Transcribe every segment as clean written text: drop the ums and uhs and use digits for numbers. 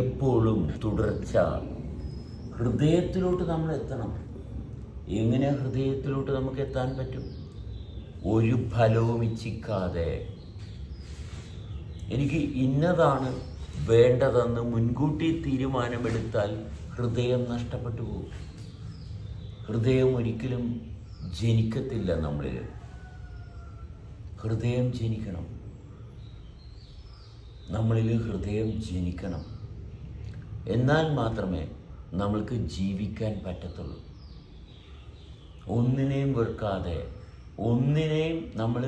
എപ്പോഴും തുടർച്ച. ഹൃദയത്തിലോട്ട് നമ്മൾ എത്തണം. എങ്ങനെ ഹൃദയത്തിലോട്ട് നമുക്ക് എത്താൻ പറ്റും? ഒരു ഫലവും ഇച്ഛിക്കാതെ. എനിക്ക് ഇന്നതാണ് വേണ്ടതെന്ന് മുൻകൂട്ടി തീരുമാനമെടുത്താൽ ഹൃദയം നഷ്ടപ്പെട്ടു പോകും. ഹൃദയം ഒരിക്കലും ജനിക്കത്തില്ല നമ്മളിൽ. ഹൃദയം ജനിക്കണം. നമ്മളിൽ ഹൃദയം ജനിക്കണം. എന്നാൽ മാത്രമേ നമ്മൾക്ക് ജീവിക്കാൻ പറ്റത്തുള്ളൂ. ഒന്നിനെയും വെറുക്കാതെ, ഒന്നിനെയും നമ്മൾ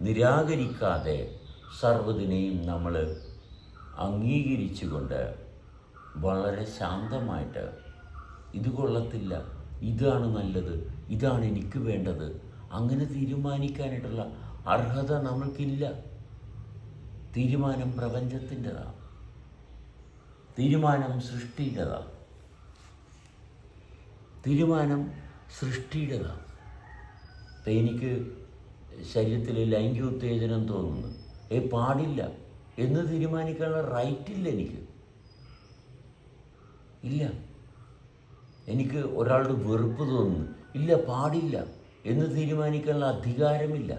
നിരാകരിക്കാതെ, സർവ്വതിനെയും നമ്മൾ അംഗീകരിച്ചുകൊണ്ട് വളരെ ശാന്തമായിട്ട് ഇത് കൊള്ളത്തില്ല, ഇതാണ് നല്ലത്, ഇതാണ് എനിക്ക് വേണ്ടത്, അങ്ങനെ തീരുമാനിക്കാനായിട്ടുള്ള അർഹത നമ്മൾക്കില്ല. തീരുമാനം പ്രപഞ്ചത്തിൻ്റെതാണ്. തീരുമാനം സൃഷ്ടിയുടേതാണ്. തീരുമാനം സൃഷ്ടിയുടേതാണ്. ഇപ്പം എനിക്ക് ശരീരത്തിൽ ലൈംഗിക ഉത്തേജനം തോന്നുന്നു, പാടില്ല എന്ന് തീരുമാനിക്കാനുള്ള റൈറ്റില്ല എനിക്ക്. ഇല്ല. എനിക്ക് ഒരാളുടെ വെറുപ്പ് തോന്നുന്നു, ഇല്ല പാടില്ല എന്ന് തീരുമാനിക്കാനുള്ള അധികാരമില്ല.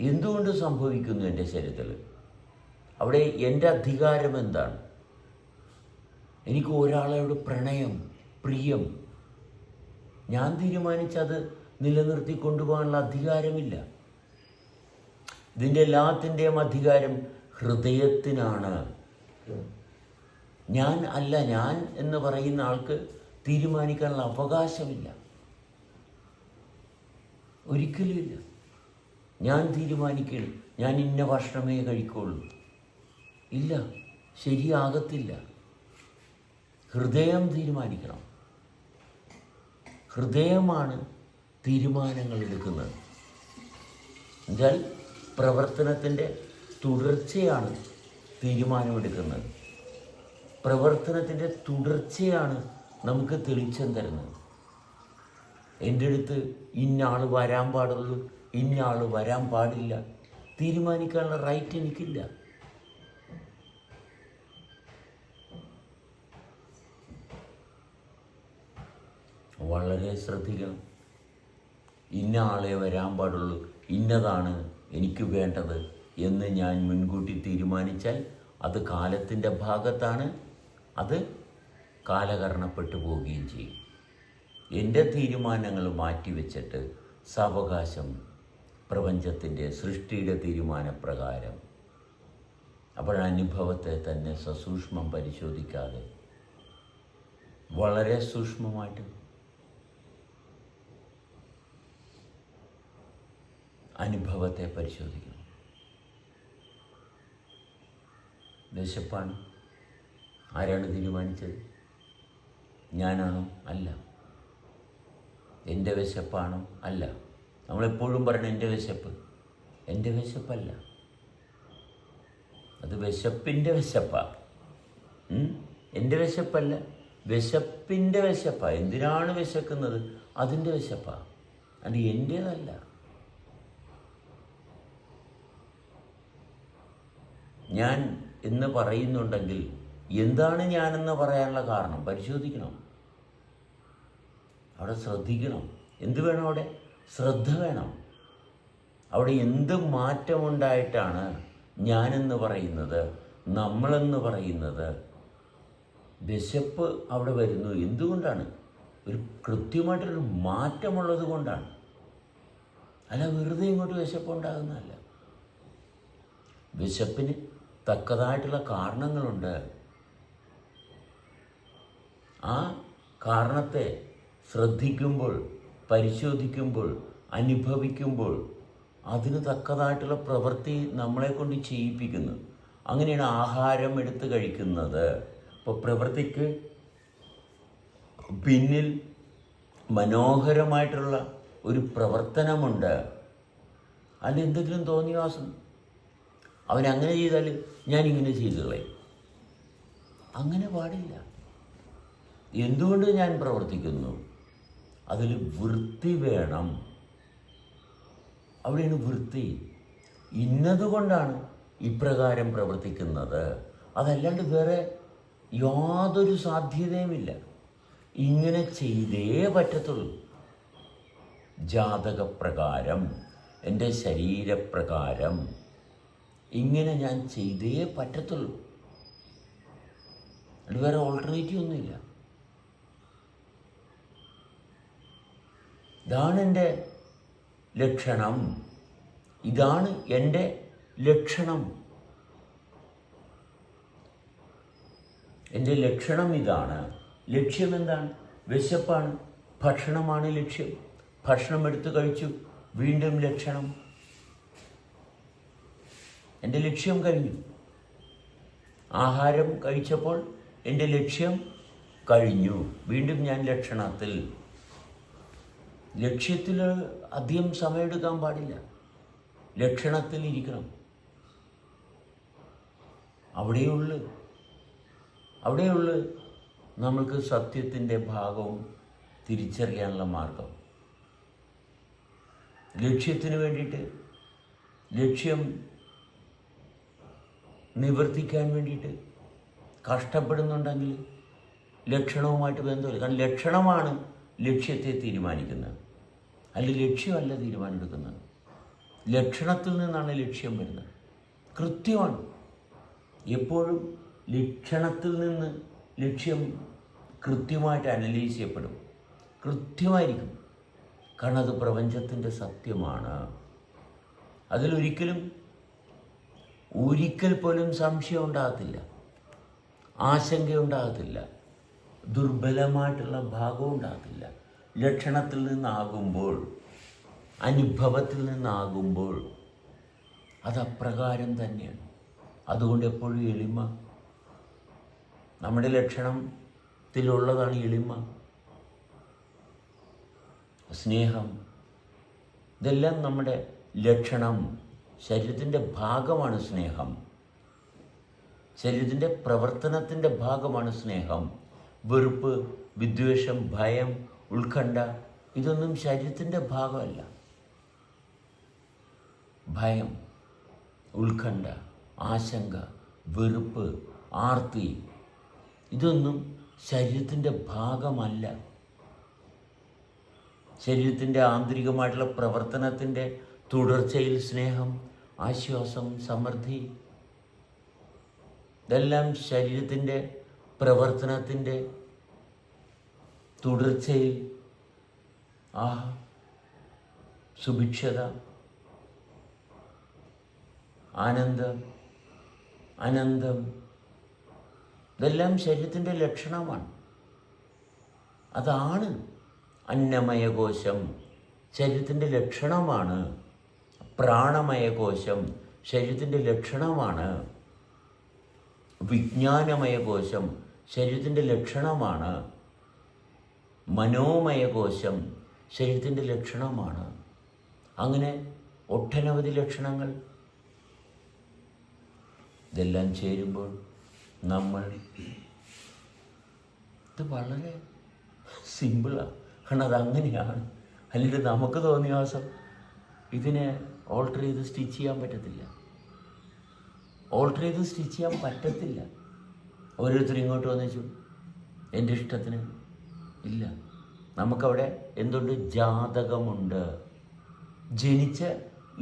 എന്തുകൊണ്ട് സംഭവിക്കുന്നു എൻ്റെ ശരീരത്തിൽ? അവിടെ എൻ്റെ അധികാരം എന്താണ്? എനിക്ക് ഒരാളോട് പ്രണയം, പ്രിയം ഞാൻ തീരുമാനിച്ചത് നിലനിർത്തി കൊണ്ടുപോകാനുള്ള അധികാരമില്ല. ഇതിൻ്റെ എല്ലാത്തിൻ്റെയും അധികാരം ഹൃദയത്തിനാണ്. ഞാൻ അല്ല, ഞാൻ എന്ന് പറയുന്ന ആൾക്ക് തീരുമാനിക്കാനുള്ള അവകാശമില്ല. ഒരിക്കലുമില്ല. ഞാൻ തീരുമാനിക്കണം, ഞാൻ ഇന്ന ഭക്ഷണമേ കഴിക്കുള്ളൂ. ഇല്ല, ശരിയാകത്തില്ല. ഹൃദയം തീരുമാനിക്കണം. ഹൃദയമാണ് തീരുമാനങ്ങൾ എടുക്കുന്നത്. എന്നുവെച്ചാൽ പ്രവർത്തനത്തിൻ്റെ തുടർച്ചയാണ് തീരുമാനമെടുക്കുന്നത്. പ്രവർത്തനത്തിൻ്റെ തുടർച്ചയാണ് നമുക്ക് തെളിച്ചം തരുന്നത്. എൻ്റെ അടുത്ത് ഇന്ന ആൾ വരാൻ പാടുള്ളൂ, ഇന്ന ആൾ വരാൻ പാടില്ല തീരുമാനിക്കാനുള്ള റൈറ്റ് എനിക്കില്ല. വളരെ ശ്രദ്ധിക്കണം. ഇന്ന ആളെ വരാൻ പാടുള്ളൂ, ഇന്നതാണ് എനിക്ക് വേണ്ടത് എന്ന് ഞാൻ മുൻകൂട്ടി തീരുമാനിച്ചാൽ അത് കാലത്തിൻ്റെ ഭാഗത്താണ്. അത് കാലകരണപ്പെട്ടു പോവുകയും ചെയ്യും. എൻ്റെ തീരുമാനങ്ങൾ മാറ്റിവെച്ചിട്ട് സാവകാശം പ്രപഞ്ചത്തിൻ്റെ സൃഷ്ടിയുടെ തീരുമാനപ്രകാരം, അപ്പോഴനുഭവത്തെ തന്നെ സസൂക്ഷ്മം പരിശോധിക്കാതെ വളരെ സൂക്ഷ്മമായിട്ട് അനുഭവത്തെ പരിശോധിക്കണം. വിശപ്പാണ്. ആരാണ് തീരുമാനിച്ചത്? ഞാനാണോ? അല്ല. എൻ്റെ വിശപ്പാണോ? അല്ല. നമ്മളെപ്പോഴും പറയണം എൻ്റെ വിശപ്പ്. എൻ്റെ വിശപ്പല്ല, അത് വിശപ്പിൻ്റെ വിശപ്പാണ്. എൻ്റെ വിശപ്പല്ല, വിശപ്പിൻ്റെ വിശപ്പാണ്. എന്തിനാണ് വിശക്കുന്നത്? അതിൻ്റെ വിശപ്പാണ്, അത് എൻ്റേതല്ല. ഞാൻ എന്ന് പറയുന്നുണ്ടെങ്കിൽ എന്താണ് ഞാനെന്ന് പറയാനുള്ള കാരണം പരിശോധിക്കണം. അവിടെ ശ്രദ്ധിക്കണം. എന്ത് വേണം? അവിടെ ശ്രദ്ധ വേണം. അവിടെ എന്ത് മാറ്റമുണ്ടായിട്ടാണ് ഞാനെന്ന് പറയുന്നത്, നമ്മളെന്ന് പറയുന്നത്? വിശപ്പ് അവിടെ വരുന്നു. എന്തുകൊണ്ടാണ്? ഒരു കൃത്യമായിട്ടൊരു മാറ്റമുള്ളത് കൊണ്ടാണ്. അല്ല വെറുതെ ഇങ്ങോട്ട് വിശപ്പുണ്ടാകുന്നതല്ല. വിശപ്പിന് തക്കതായിട്ടുള്ള കാരണങ്ങളുണ്ട്. ആ കാരണത്തെ ശ്രദ്ധിക്കുമ്പോൾ, പരിശോധിക്കുമ്പോൾ, അനുഭവിക്കുമ്പോൾ അതിന് തക്കതായിട്ടുള്ള പ്രവൃത്തി നമ്മളെ കൊണ്ട് ചെയ്യിപ്പിക്കുന്നു. അങ്ങനെയാണ് ആഹാരം എടുത്ത് കഴിക്കുന്നത്. അപ്പോൾ പ്രവൃത്തിക്ക് പിന്നിൽ മനോഹരമായിട്ടുള്ള ഒരു പ്രവർത്തനമുണ്ട്. അതിലെന്തെങ്കിലും തോന്നിവാസം, അവനങ്ങനെ ചെയ്താൽ ഞാനിങ്ങനെ ചെയ്തു കളയും. അങ്ങനെ പാടില്ല. എന്തുകൊണ്ട് ഞാൻ പ്രവർത്തിക്കുന്നു? അതിൽ വൃത്തി വേണം. അവിടെയാണ് വൃത്തി. ഇന്നതുകൊണ്ടാണ് ഇപ്രകാരം പ്രവർത്തിക്കുന്നത്, അതല്ലാണ്ട് വേറെ യാതൊരു സാധ്യതയുമില്ല. ഇങ്ങനെ ചെയ്തേ പറ്റത്തുള്ളൂ. ജാതകപ്രകാരം, എൻ്റെ ശരീരപ്രകാരം ഇങ്ങനെ ഞാൻ ചെയ്തേ പറ്റത്തുള്ളൂ. അത് വേറെ ഓൾട്ടർനേറ്റീവ് ഒന്നുമില്ല. ഇതാണ് എൻ്റെ ലക്ഷണം, ഇതാണ് എൻ്റെ ലക്ഷണം. എൻ്റെ ലക്ഷണം ഇതാണ്. ലക്ഷ്യം എന്താണ്? വിശപ്പാണ്, ഭക്ഷണമാണ് ലക്ഷ്യം. ഭക്ഷണം എടുത്ത് കഴിച്ചു, വീണ്ടും ലക്ഷണം. എൻ്റെ ലക്ഷ്യം കഴിഞ്ഞു. ആഹാരം കഴിച്ചപ്പോൾ എൻ്റെ ലക്ഷ്യം കഴിഞ്ഞു, വീണ്ടും ഞാൻ ലക്ഷണത്തിൽ. ലക്ഷ്യത്തിൽ അധികം സമയമെടുക്കാൻ പാടില്ല, ലക്ഷണത്തിൽ ഇരിക്കണം. അവിടെയുള്ളു നമ്മൾക്ക് സത്യത്തിൻ്റെ ഭാഗവും തിരിച്ചറിയാനുള്ള മാർഗം. ലക്ഷ്യത്തിന് വേണ്ടിയിട്ട്, ലക്ഷ്യം നിവർത്തിക്കാൻ വേണ്ടിയിട്ട് കഷ്ടപ്പെടുന്നുണ്ടെങ്കിൽ ലക്ഷണവുമായിട്ട് ബന്ധമില്ല. കാരണം ലക്ഷണമാണ് ലക്ഷ്യത്തെ തീരുമാനിക്കുന്നത്, അല്ല ലക്ഷ്യമല്ല തീരുമാനമെടുക്കുന്നത്. ലക്ഷണത്തിൽ നിന്നാണ് ലക്ഷ്യം വരുന്നത്. കൃത്യമാണ്. എപ്പോഴും ലക്ഷണത്തിൽ നിന്ന് ലക്ഷ്യം കൃത്യമായിട്ട് അനലൈസ് ചെയ്യപ്പെടും, കൃത്യമായിരിക്കും. കാരണം അത് പ്രപഞ്ചത്തിൻ്റെ സത്യമാണ്. അതിലൊരിക്കൽ പോലും സംശയം ഉണ്ടാകത്തില്ല, ആശങ്കയുണ്ടാകത്തില്ല, ദുർബലമായിട്ടുള്ള ഭാഗവും ഉണ്ടാകത്തില്ല. ലക്ഷണത്തിൽ നിന്നാകുമ്പോൾ, അനുഭവത്തിൽ നിന്നാകുമ്പോൾ അത് അപ്രകാരം തന്നെയാണ്. അതുകൊണ്ട് എപ്പോഴും എളിമ, നമ്മുടെ ലക്ഷണത്തിലുള്ളതാണ് എളിമ, സ്നേഹം. ഇതെല്ലാം നമ്മുടെ ലക്ഷണം. ശരീരത്തിൻ്റെ ഭാഗമാണ് സ്നേഹം, ശരീരത്തിൻ്റെ പ്രവർത്തനത്തിൻ്റെ ഭാഗമാണ് സ്നേഹം. വെറുപ്പ്, വിദ്വേഷം, ഭയം, ഉത്കണ്ഠ ഇതൊന്നും ശരീരത്തിൻ്റെ ഭാഗമല്ല. ഭയം, ഉത്കണ്ഠ, ആശങ്ക, വെറുപ്പ്, ആർത്തി ഇതൊന്നും ശരീരത്തിൻ്റെ ഭാഗമല്ല. ശരീരത്തിൻ്റെ ആന്തരികമായിട്ടുള്ള പ്രവർത്തനത്തിൻ്റെ തുടർച്ചയിൽ സ്നേഹം, ആശ്വാസം, സമൃദ്ധി ഇതെല്ലാം ശരീരത്തിൻ്റെ പ്രവർത്തനത്തിൻ്റെ തുടർച്ചയിൽ സുഭിക്ഷത, ആനന്ദം, അനന്തം ഇതെല്ലാം ശരീരത്തിൻ്റെ ലക്ഷണമാണ്. അതാണ് അന്നമയകോശം, ശരീരത്തിൻ്റെ ലക്ഷണമാണ്. പ്രാണമയകോശം ശരീരത്തിൻ്റെ ലക്ഷണമാണ്. വിജ്ഞാനമയകോശം ശരീരത്തിൻ്റെ ലക്ഷണമാണ്. മനോമയകോശം ശരീരത്തിൻ്റെ ലക്ഷണമാണ്. അങ്ങനെ ഒട്ടനവധി ലക്ഷണങ്ങൾ. ഇതെല്ലാം ചേരുമ്പോൾ ഇത് വളരെ സിമ്പിളാണ്. കാരണം അതങ്ങനെയാണ്. അല്ലെങ്കിൽ നമുക്ക് തോന്നിയ ദിവസം ഇതിനെ ഓൾട്ടർ ചെയ്ത് സ്റ്റിച്ച് ചെയ്യാൻ പറ്റത്തില്ല. ഓരോരുത്തരും ഇങ്ങോട്ട് വന്നിച്ചു എൻ്റെ ഇഷ്ടത്തിന് ഇല്ല. നമുക്കവിടെ എന്തുണ്ട്? ജാതകമുണ്ട്, ജനിച്ച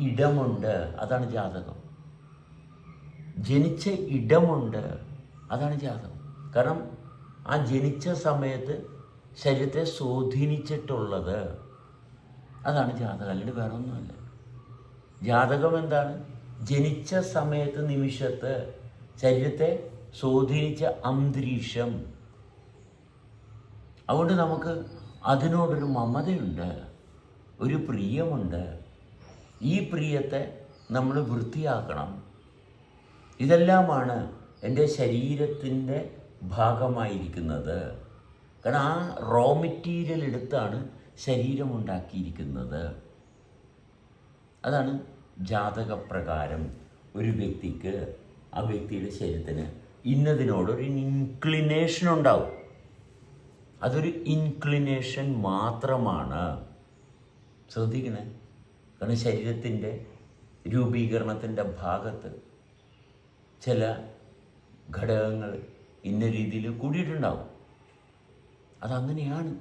ഇടമുണ്ട്, അതാണ് ജാതകം. ജനിച്ച ഇടമുണ്ട്, അതാണ് ജാതകം. കാരണം ആ ജനിച്ച സമയത്ത് ശരീരത്തെ സ്വാധീനിച്ചിട്ടുള്ളത് അതാണ് ജാതകം, അല്ലെങ്കിൽ വേറെ ഒന്നുമല്ല. ജാതകം എന്താണ്? ജനിച്ച സമയത്ത്, നിമിഷത്ത് ശരീരത്തെ സ്വാധീനിച്ച അന്തരീക്ഷം. അതുകൊണ്ട് നമുക്ക് അതിനോടൊരു മമതയുണ്ട്, ഒരു പ്രിയമുണ്ട്. ഈ പ്രിയത്തെ നമ്മൾ വൃത്തിയാക്കണം. ഇതെല്ലാമാണ് എൻ്റെ ശരീരത്തിൻ്റെ ഭാഗമായിരിക്കുന്നത്. കാരണം ആ റോ മെറ്റീരിയൽ എടുത്താണ് ശരീരം ഉണ്ടാക്കിയിരിക്കുന്നത്. അതാണ് ജാതകപ്രകാരം ഒരു വ്യക്തിക്ക്, ആ വ്യക്തിയുടെ ശരീരത്തിന് ഇന്നതിനോടൊരു ഇൻക്ലിനേഷൻ ഉണ്ടാവും. അതൊരു ഇൻക്ലിനേഷൻ മാത്രമാണ്. ശ്രദ്ധിക്കണേ. കാരണം ശരീരത്തിൻ്റെ രൂപീകരണത്തിൻ്റെ ഭാഗത്ത് ചില ഘടകങ്ങൾ ഇന്ന രീതിയിൽ കൂടിയിട്ടുണ്ടാവും. അതങ്ങനെയാണ്.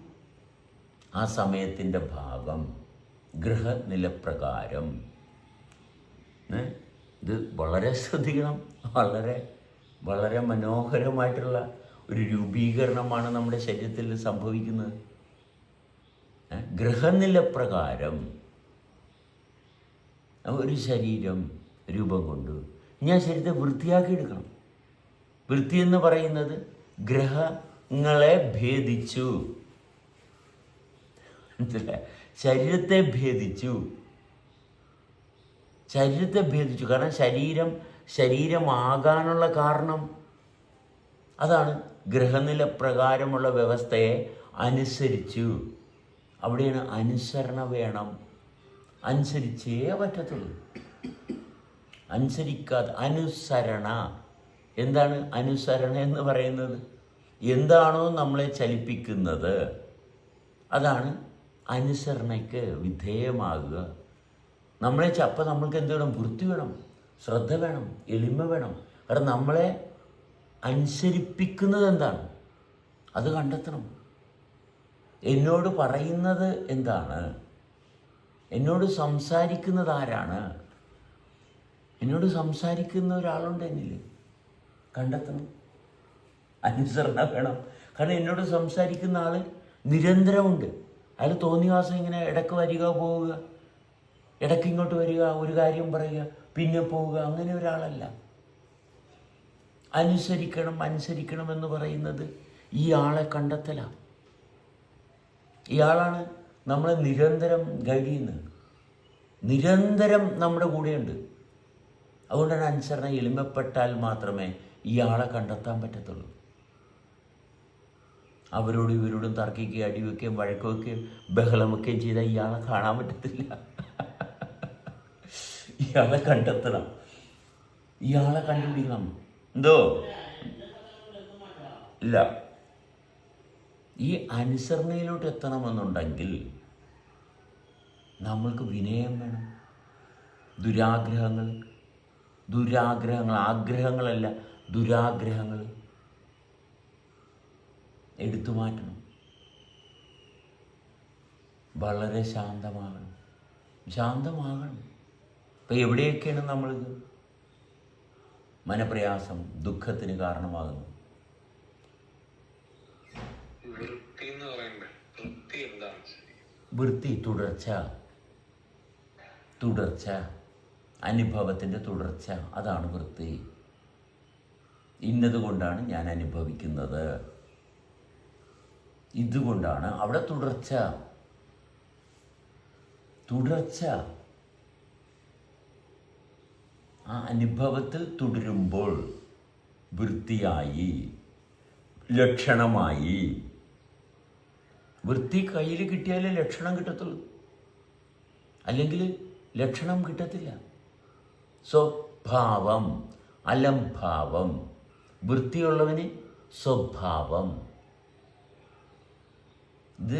ആ സമയത്തിൻ്റെ ഭാഗം ഗ്രഹനിലപ്രകാരം. ഇത് വളരെ ശ്രദ്ധിക്കണം. വളരെ വളരെ മനോഹരമായിട്ടുള്ള ഒരു രൂപീകരണമാണ് നമ്മുടെ ശരീരത്തിൽ സംഭവിക്കുന്നത്. ഗ്രഹനിലപ്രകാരം ഒരു ശരീരം രൂപം കൊണ്ടു. ഞാൻ ശരീരത്തെ വൃത്തിയാക്കി എടുക്കണം. വൃത്തി എന്ന് പറയുന്നത് ഗ്രഹങ്ങളെ ഭേദിച്ചു, ശരീരത്തെ ഭേദിച്ചു. കാരണം ശരീരമാകാനുള്ള കാരണം അതാണ്. ഗ്രഹനില പ്രകാരമുള്ള വ്യവസ്ഥയെ അനുസരിച്ചു. അവിടെയാണ് അനുസരണ വേണം. അനുസരിച്ചേ പറ്റത്തുള്ളൂ. അനുസരിക്കാതെ അനുസരണ. എന്താണ് അനുസരണ എന്ന് പറയുന്നത്? എന്താണോ നമ്മളെ ചലിപ്പിക്കുന്നത് അതാണ് അനുസരണയ്ക്ക് വിധേയമാകുക. അപ്പം നമ്മൾക്ക് എന്ത് വേണം? വൃത്തി വേണം, ശ്രദ്ധ വേണം, എളിമ വേണം. കാരണം നമ്മളെ അനുസരിപ്പിക്കുന്നത് എന്താണ് അത് കണ്ടെത്തണം. എന്നോട് പറയുന്നത് എന്താണ്? എന്നോട് സംസാരിക്കുന്നത് ആരാണ്? എന്നോട് സംസാരിക്കുന്ന ഒരാളുണ്ട് എന്നിൽ, കണ്ടെത്തണം. അനുസരണ വേണം. കാരണം എന്നോട് സംസാരിക്കുന്ന ആൾ നിരന്തരമുണ്ട്. അയാൾ തോന്നിവാസം ഇങ്ങനെ ഇടയ്ക്ക് വരിക പോവുക, ഇടയ്ക്ക് ഇങ്ങോട്ട് വരിക, ഒരു കാര്യം പറയുക, പിന്നെ പോവുക, അങ്ങനെ ഒരാളല്ല. അനുസരിക്കണം എന്ന് പറയുന്നത് ഈ ആളെ കണ്ടെത്തലാണ്. ഇയാളാണ് നമ്മളെ നിരന്തരം ഗൈഡ് ചെയ്യുന്നത്, നിരന്തരം നമ്മുടെ കൂടെയുണ്ട്. അതുകൊണ്ടാണ് അനുസരണ എളിമപ്പെട്ടാൽ മാത്രമേ ഇയാളെ കണ്ടെത്താൻ പറ്റത്തുള്ളൂ. അവരോടും ഇവരോടും തർക്കിക്കുകയും അടിവെക്കുകയും വഴക്കുവെക്കുകയും ബഹളമൊക്കെയും ചെയ്താൽ ഇയാളെ കാണാൻ പറ്റത്തില്ല. ഇയാളെ കണ്ടെത്തണം, ഇയാളെ കണ്ടുപിടിക്കണം. എന്തോ ഇല്ല, ഈ അനുസരണയിലോട്ട് എത്തണമെന്നുണ്ടെങ്കിൽ നമ്മൾക്ക് വിനയം വേണം. ആഗ്രഹങ്ങളല്ല, ദുരാഗ്രഹങ്ങൾ എടുത്തു മാറ്റണം. വളരെ ശാന്തമാകണം. ഇപ്പം എവിടെയൊക്കെയാണ് നമ്മളിത് മനപ്രയാസം, ദുഃഖത്തിന് കാരണമാകുന്നു? വൃത്തി തുടർച്ച, അനുഭവത്തിൻ്റെ തുടർച്ച, അതാണ് വൃത്തി. ഇന്നതുകൊണ്ടാണ് ഞാൻ അനുഭവിക്കുന്നത്, ഇതുകൊണ്ടാണ്. അവിടെ തുടർച്ച. ആ അനുഭവത്തിൽ തുടരുമ്പോൾ വൃത്തിയായി, ലക്ഷണമായി. വൃത്തി കയ്യിൽ കിട്ടിയാലേ ലക്ഷണം കിട്ടത്തുള്ളൂ, അല്ലെങ്കിൽ ലക്ഷണം കിട്ടത്തില്ല. സ്വഭാവം, അലംഭാവം. വൃത്തിയുള്ളവന് സ്വഭാവം. ഇത്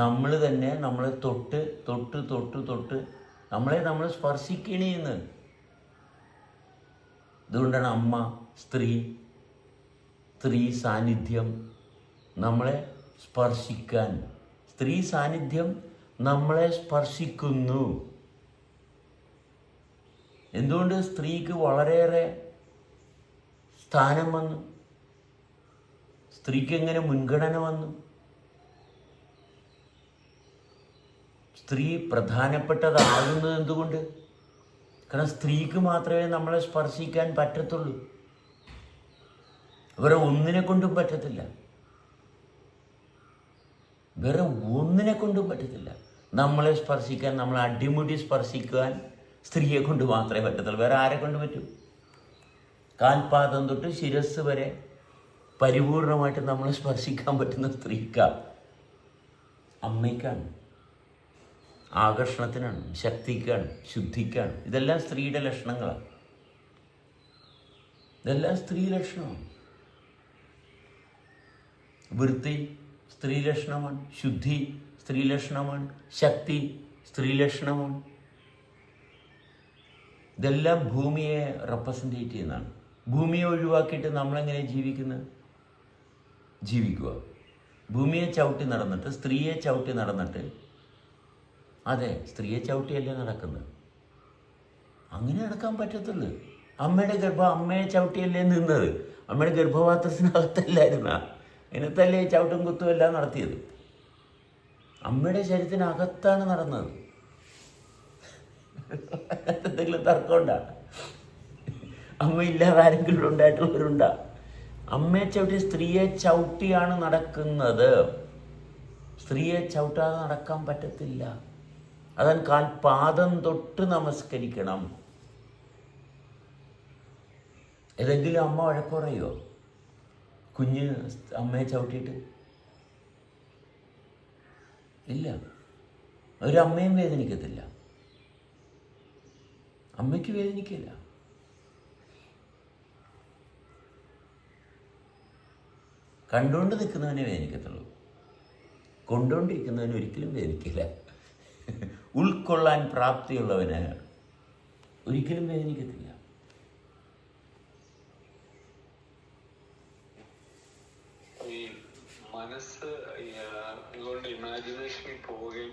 നമ്മൾ തന്നെ നമ്മളെ തൊട്ട് നമ്മളെ സ്പർശിക്കണേന്ന്. അതുകൊണ്ടാണ് അമ്മ, സ്ത്രീ സാന്നിധ്യം നമ്മളെ സ്പർശിക്കാൻ. സ്ത്രീ സാന്നിധ്യം നമ്മളെ സ്പർശിക്കുന്നു. എന്തുകൊണ്ട്? സ്ത്രീക്ക് വളരെയേറെ സ്ഥാനം വന്നു. സ്ത്രീക്ക് എങ്ങനെ മുൻഗണന വന്നു? സ്ത്രീ പ്രധാനപ്പെട്ടതാകുന്നത് എന്തുകൊണ്ട്? കാരണം സ്ത്രീക്ക് മാത്രമേ നമ്മളെ സ്പർശിക്കാൻ പറ്റത്തുള്ളൂ. വേറെ ഒന്നിനെ കൊണ്ടും പറ്റത്തില്ല. നമ്മളെ സ്പർശിക്കാൻ, നമ്മളെ അടിമുടി സ്പർശിക്കാൻ സ്ത്രീയെ കൊണ്ട് മാത്രമേ പറ്റത്തുള്ളൂ. വേറെ ആരെ കൊണ്ട് പറ്റും? കാൽപാദം തൊട്ട് ശിരസ് വരെ പരിപൂർണമായിട്ട് നമ്മളെ സ്പർശിക്കാൻ പറ്റുന്ന സ്ത്രീക്കാണ്, അമ്മയ്ക്കാണ്, ആകർഷണത്തിനാണ്, ശക്തിക്കാണ്, ശുദ്ധിക്കാണ്. ഇതെല്ലാം സ്ത്രീയുടെ ലക്ഷണങ്ങളാണ്. ഇതെല്ലാം സ്ത്രീ ലക്ഷണമാണ്. വൃത്തി സ്ത്രീ ലക്ഷണമാണ്, ശുദ്ധി സ്ത്രീ ലക്ഷണമാണ്, ശക്തി സ്ത്രീ ലക്ഷണമാണ്. ഇതെല്ലാം ഭൂമിയെ റെപ്രസെൻറ്റേറ്റ് ചെയ്യുന്നതാണ്. ഭൂമിയെ ഒഴിവാക്കിയിട്ട് നമ്മളെങ്ങനെ ജീവിക്കുക? ഭൂമിയെ ചവിട്ടി നടന്നിട്ട്, സ്ത്രീയെ ചവിട്ടി നടന്നിട്ട്, അതെ, സ്ത്രീയെ ചവിട്ടിയല്ലേ നടക്കുന്നത്. അങ്ങനെ നടക്കാൻ പറ്റത്തുള്ളൂ. അമ്മയെ ചവിട്ടിയല്ലേ നിന്നത്. അമ്മയുടെ ഗർഭപാത്രത്തിനകത്തല്ലായിരുന്ന, അതിനകത്തല്ലേ ചവിട്ടും കുത്തും എല്ലാം നടത്തിയത്. അമ്മയുടെ ശരീരത്തിനകത്താണ് നടന്നത്. എന്തെങ്കിലും തർക്കമുണ്ടാ? അമ്മ ഇല്ലാതെ ആരെങ്കിലും ഉണ്ടായിട്ടുള്ളവരുണ്ടാ? അമ്മയെ ചവിട്ടി സ്ത്രീയെ ചവിട്ടിയാണ് നടക്കുന്നത്. സ്ത്രീയെ ചവിട്ടാതെ നടക്കാൻ പറ്റത്തില്ല. അതാണ് കാൽപാദം തൊട്ട് നമസ്കരിക്കണം. ഏതെങ്കിലും അമ്മ വഴക്ക് പറയുമോ കുഞ്ഞ് അമ്മയെ ചവിട്ടിയിട്ട്? ഇല്ല. ഒരമ്മയും വേദനിക്കത്തില്ല. അമ്മയ്ക്ക് വേദനിക്കില്ല. കണ്ടുകൊണ്ട് നിൽക്കുന്നവനെ വേദനിക്കത്തുള്ളൂ. കൊണ്ടുകൊണ്ടിരിക്കുന്നവന് ഒരിക്കലും വേദനിക്കില്ല. ഉൾക്കൊള്ളാൻ പ്രാപ്തിയുള്ളവന് ഒരിക്കലും വേദനിക്കത്തില്ല. ഈ മനസ്സ് കൊണ്ട് ഇമാജിനേഷനിൽ പോവുകയും